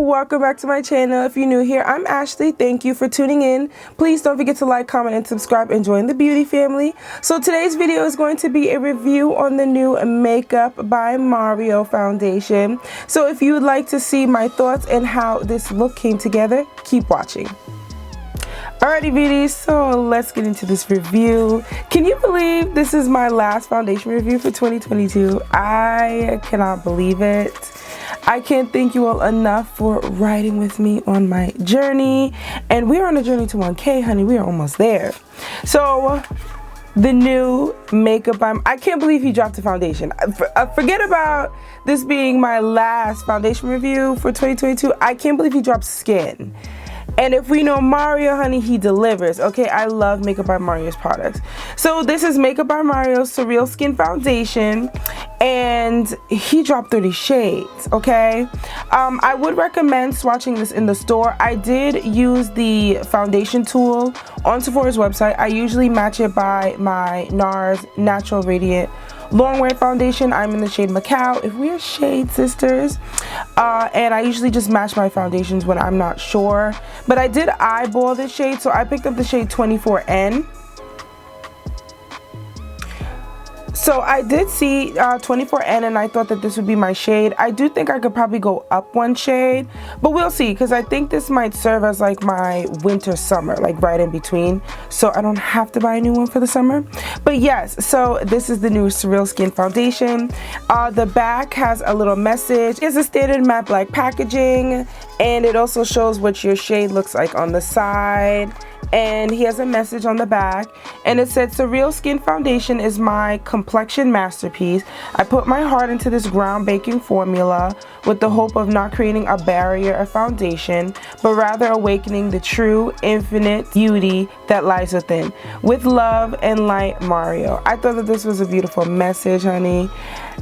welcome back to my channel. If you're new here, I'm Ashley. Thank you for tuning in. Please don't forget to like, comment, and subscribe and join the beauty family. So today's video is going to be a review on the new Makeup by Mario foundation. So if you would like to see my thoughts and how this look came together, keep watching. Alrighty beauties, so let's get into this review. Can you believe this is my last foundation review for 2022? I cannot believe it. I can't thank you all enough for riding with me on my journey. And we're on a journey to 1K, honey. We are almost there. So the new Makeup by, I can't believe he dropped a foundation. Forget about this being my last foundation review for 2022. I can't believe he dropped skin. And if we know Mario, honey, he delivers. Okay, I love Makeup by Mario's products. So this is Makeup by Mario's Surreal Skin Foundation, and he dropped 30 shades, okay? I would recommend swatching this in the store. I did use the foundation tool on Sephora's website. I usually match it by my NARS Natural Radiant Long Wear Foundation. I'm in the shade Macau, if we are shade sisters. And I usually just match my foundations when I'm not sure. But I did eyeball this shade, so I picked up the shade 24N. So I did see 24N and I thought that this would be my shade. I do think I could probably go up one shade, but we'll see, because I think this might serve as like my winter summer, like right in between, so I don't have to buy a new one for the summer. But yes, so this is the new Surreal Skin Foundation. The back has a little message. It's a standard matte black packaging, and it also shows what your shade looks like on the side. And he has a message on the back, and it said, Surreal Skin Foundation is my complexion masterpiece. I put my heart into this groundbreaking formula with the hope of not creating a barrier of foundation, but rather awakening the true infinite beauty that lies within. With love and light, Mario. I thought that this was a beautiful message, honey.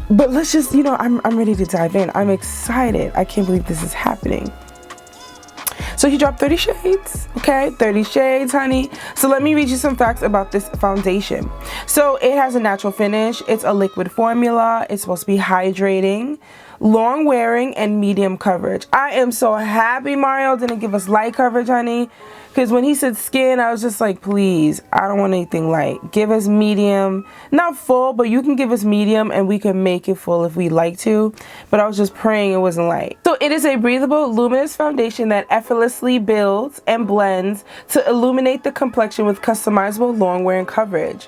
But let's just, you know, I'm ready to dive in. I'm excited. I can't believe this is happening. So he dropped 30 shades, okay? 30 shades, honey. So let me read you some facts about this foundation. So it has a natural finish. It's a liquid formula. It's supposed to be hydrating, long wearing, and medium coverage. I am so happy Mario didn't give us light coverage, honey. Because when he said skin, I was just like, please, I don't want anything light. Give us medium, not full, but you can give us medium and we can make it full if we like to. But I was just praying it wasn't light. So it is a breathable, luminous foundation that effortlessly builds and blends to illuminate the complexion with customizable long wearing coverage.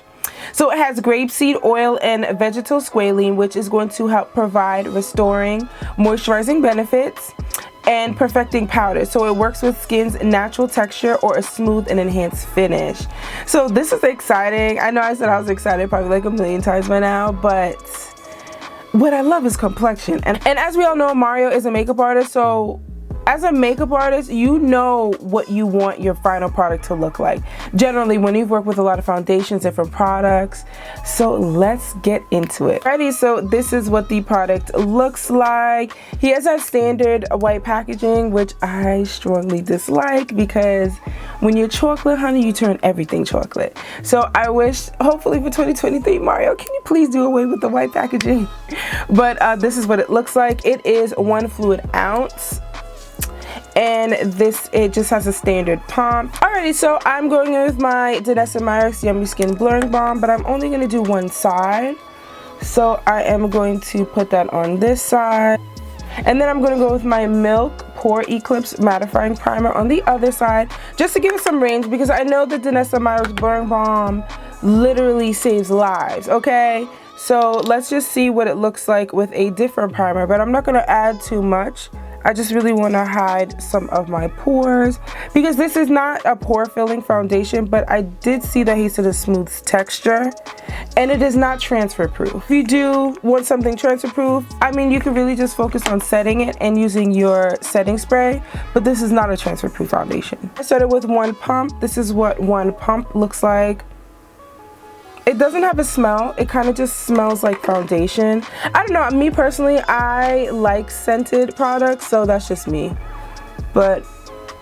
So it has grapeseed oil and vegetal squalene, which is going to help provide restoring, moisturizing benefits and perfecting powder. So it works with skin's natural texture or a smooth and enhanced finish. So this is exciting. I know I said I was excited probably like a million times by now, but what I love is complexion. And as we all know, Mario is a makeup artist, so as a makeup artist, you know what you want your final product to look like. Generally, when you've worked with a lot of foundations, different products. So let's get into it. Alrighty, so this is what the product looks like. He has that standard white packaging, which I strongly dislike, because when you're chocolate, honey, you turn everything chocolate. So I wish, hopefully for 2023, Mario, can you please do away with the white packaging? But this is what it looks like. It is 1 fluid ounce. And this, it just has a standard pump. Alrighty, so I'm going in with my Danessa Myricks Yummy Skin Blurring Balm, but I'm only going to do one side. So I am going to put that on this side. And then I'm going to go with my Milk Pore Eclipse Mattifying Primer on the other side, just to give it some range, because I know the Danessa Myricks Blurring Balm literally saves lives, okay? So let's just see what it looks like with a different primer, but I'm not going to add too much. I just really want to hide some of my pores, because this is not a pore filling foundation, but I did see that he said a smooth texture, and it is not transfer proof. If you do want something transfer proof, I mean, you can really just focus on setting it and using your setting spray, but this is not a transfer proof foundation. I started with 1 pump. This is what 1 pump looks like. It doesn't have a smell. It kind of just smells like foundation. I don't know. Me personally, I like scented products, so that's just me. But,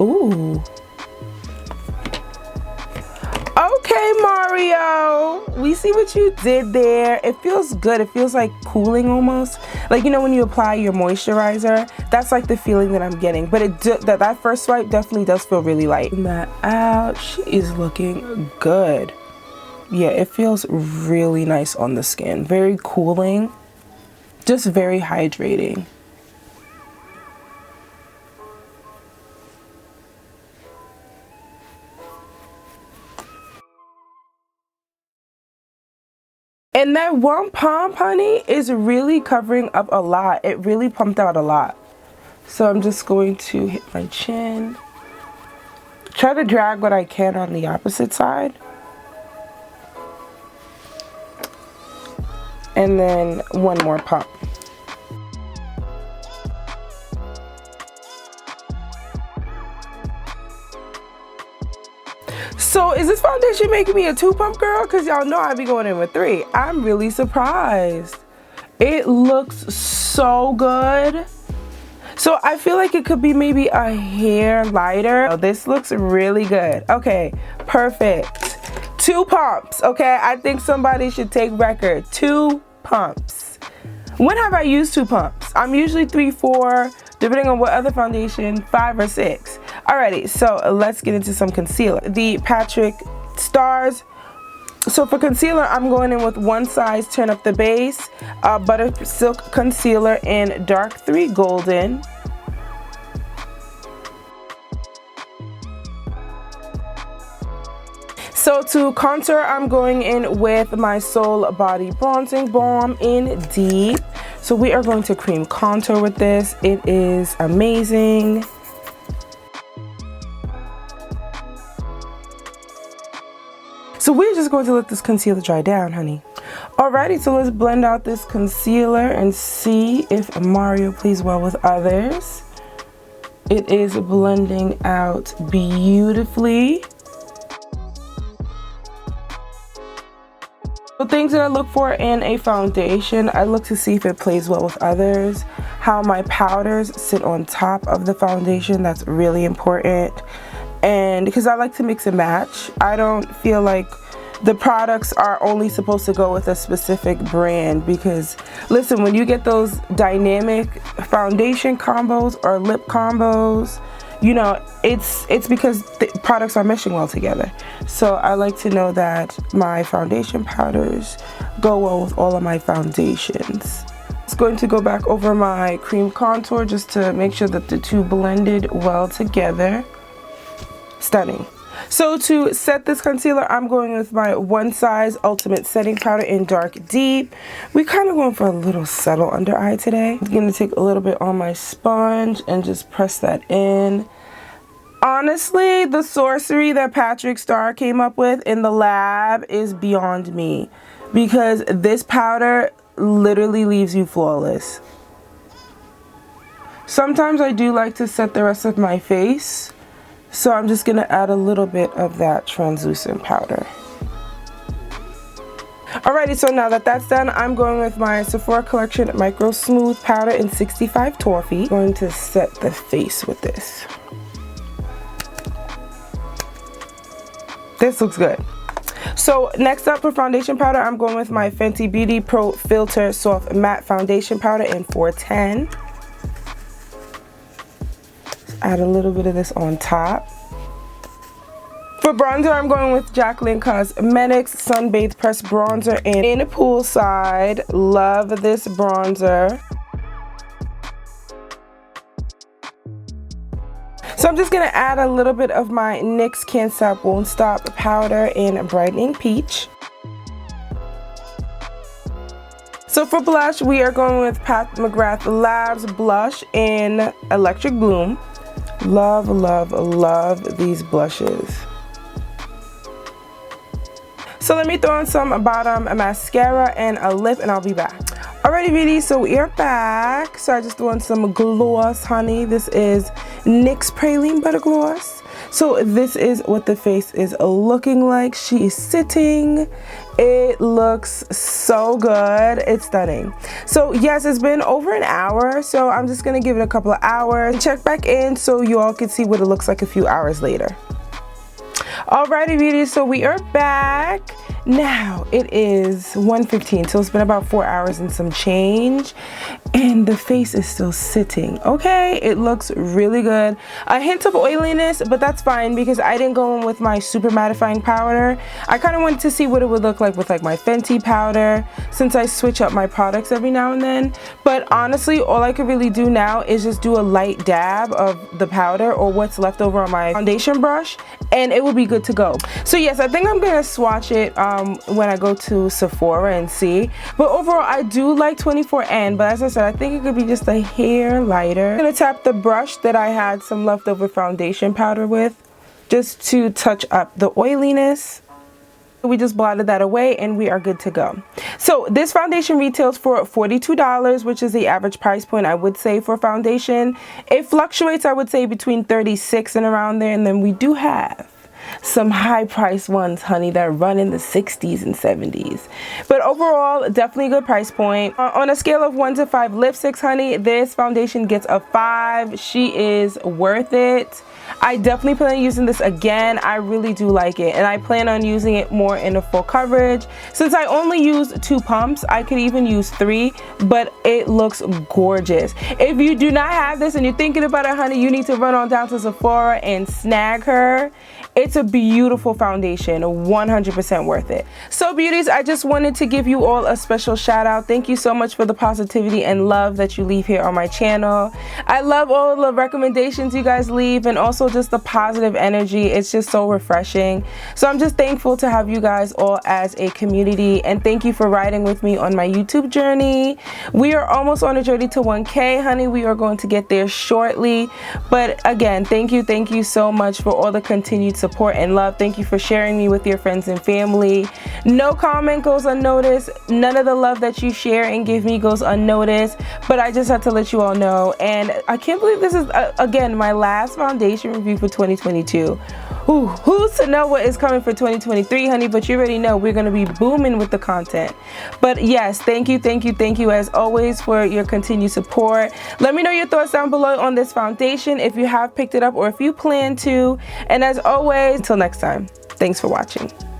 ooh. Okay, Mario. Oreo, we see what you did there. It feels good. It feels like cooling almost. Like, you know, when you apply your moisturizer, that's like the feeling that I'm getting. But that first swipe definitely does feel really light. That out, she is looking good. Yeah, it feels really nice on the skin. Very cooling, just very hydrating. And that one pump, honey, is really covering up a lot. It really pumped out a lot. So I'm just going to hit my chin. Try to drag what I can on the opposite side. And then one more pump. So is this foundation making me a 2-pump girl? Because y'all know I be going in with 3. I'm really surprised. It looks so good. So I feel like it could be maybe a hair lighter. Oh, this looks really good. Okay, perfect. 2 pumps, okay? I think somebody should take record. 2 pumps. When have I used 2 pumps? I'm usually 3, 4, depending on what other foundation, 5 or 6. Alrighty, so let's get into some concealer. The Patrick Stars. So for concealer, I'm going in with one size, turn up the base, Butter Silk Concealer in Dark 3 Golden. So to contour, I'm going in with my Soul Body Bronzing Balm in Deep. So we are going to cream contour with this. It is amazing. So we're just going to let this concealer dry down, honey. Alrighty, so let's blend out this concealer and see if Mario plays well with others. It is blending out beautifully. So things that I look for in a foundation, I look to see if it plays well with others, how my powders sit on top of the foundation. That's really important. And because I like to mix and match, I don't feel like the products are only supposed to go with a specific brand, because listen, when you get those dynamic foundation combos or lip combos, you know, it's because the products are meshing well together. So I like to know that my foundation powders go well with all of my foundations. It's going to go back over my cream contour just to make sure that the two blended well together. Stunning. So to set this concealer, I'm going with my One Size Ultimate Setting Powder in Dark Deep. We're kind of going for a little subtle under eye today. I'm going to take a little bit on my sponge and just press that in. Honestly, the sorcery that Patrick Star came up with in the lab is beyond me, because this powder literally leaves you flawless. Sometimes I do like to set the rest of my face. So I'm just gonna add a little bit of that translucent powder. Alrighty, so now that that's done, I'm going with my Sephora Collection Micro Smooth Powder in 65 Toffee. I'm going to set the face with this. This looks good. So next up for foundation powder, I'm going with my Fenty Beauty Pro Filter Soft Matte Foundation Powder in 410. Add a little bit of this on top. For bronzer, I'm going with Jaclyn Cosmetics Sunbathe Pressed Bronzer in Poolside. Love this bronzer. So I'm just going to add a little bit of my NYX Can't Stop Won't Stop powder in Brightening Peach. So for blush, we are going with Pat McGrath Labs Blush in Electric Bloom. Love, love, love these blushes. So let me throw in some bottom mascara and a lip and I'll be back. Alrighty, beauty, so we are back. So I just threw in some gloss, honey. This is NYX Praline Butter Gloss. So this is what the face is looking like. She is sitting. It looks so good. It's stunning. So yes, it's been over an hour, so I'm just gonna give it a couple of hours. Check back in so you all can see what it looks like a few hours later. Alrighty, beauty, so we are back. Now it is 1:15, so it's been about 4 hours and some change, and the face is still sitting. Okay, it looks really good. A hint of oiliness, but that's fine because I didn't go in with my super mattifying powder. I kind of wanted to see what it would look like with like my Fenty powder, since I switch up my products every now and then. But honestly, all I could really do now is just do a light dab of the powder or what's left over on my foundation brush, and it will be good to go. So yes, I think I'm gonna swatch it when I go to Sephora and see. But overall, I do like 24N, but as I said, I think it could be just a hair lighter. I'm gonna tap the brush that I had some leftover foundation powder with, just to touch up the oiliness. We just blotted that away and we are good to go. So this foundation retails for $42, which is the average price point I would say for foundation. It fluctuates, I would say, between $36 and around there, and then we do have some high price ones, honey, that run in the 60s and 70s. But overall, definitely a good price point. On a scale of 1 to 5 lipsticks, honey, this foundation gets a 5. She is worth it. I definitely plan on using this again. I really do like it, and I plan on using it more in a full coverage. Since I only use 2 pumps, I could even use 3, but it looks gorgeous. If you do not have this and you're thinking about it, honey, you need to run on down to Sephora and snag her. It's a beautiful foundation, 100% worth it. So beauties, I just wanted to give you all a special shout out. Thank you so much for the positivity and love that you leave here on my channel. I love all the recommendations you guys leave, and also just the positive energy. It's just so refreshing. So I'm just thankful to have you guys all as a community, and thank you for riding with me on my YouTube journey. We are almost on a journey to 1K, honey. We are going to get there shortly. But again, thank you so much for all the continued support and love. Thank you for sharing me with your friends and family. No comment goes unnoticed. None of the love that you share and give me goes unnoticed, but I just had to let you all know. And I can't believe this is again my last foundation review for 2022. Ooh, who's to know what is coming for 2023, honey? But you already know we're going to be booming with the content. But yes, thank you as always for your continued support. Let me know your thoughts down below on this foundation, if you have picked it up or if you plan to. And as always, until next time, thanks for watching.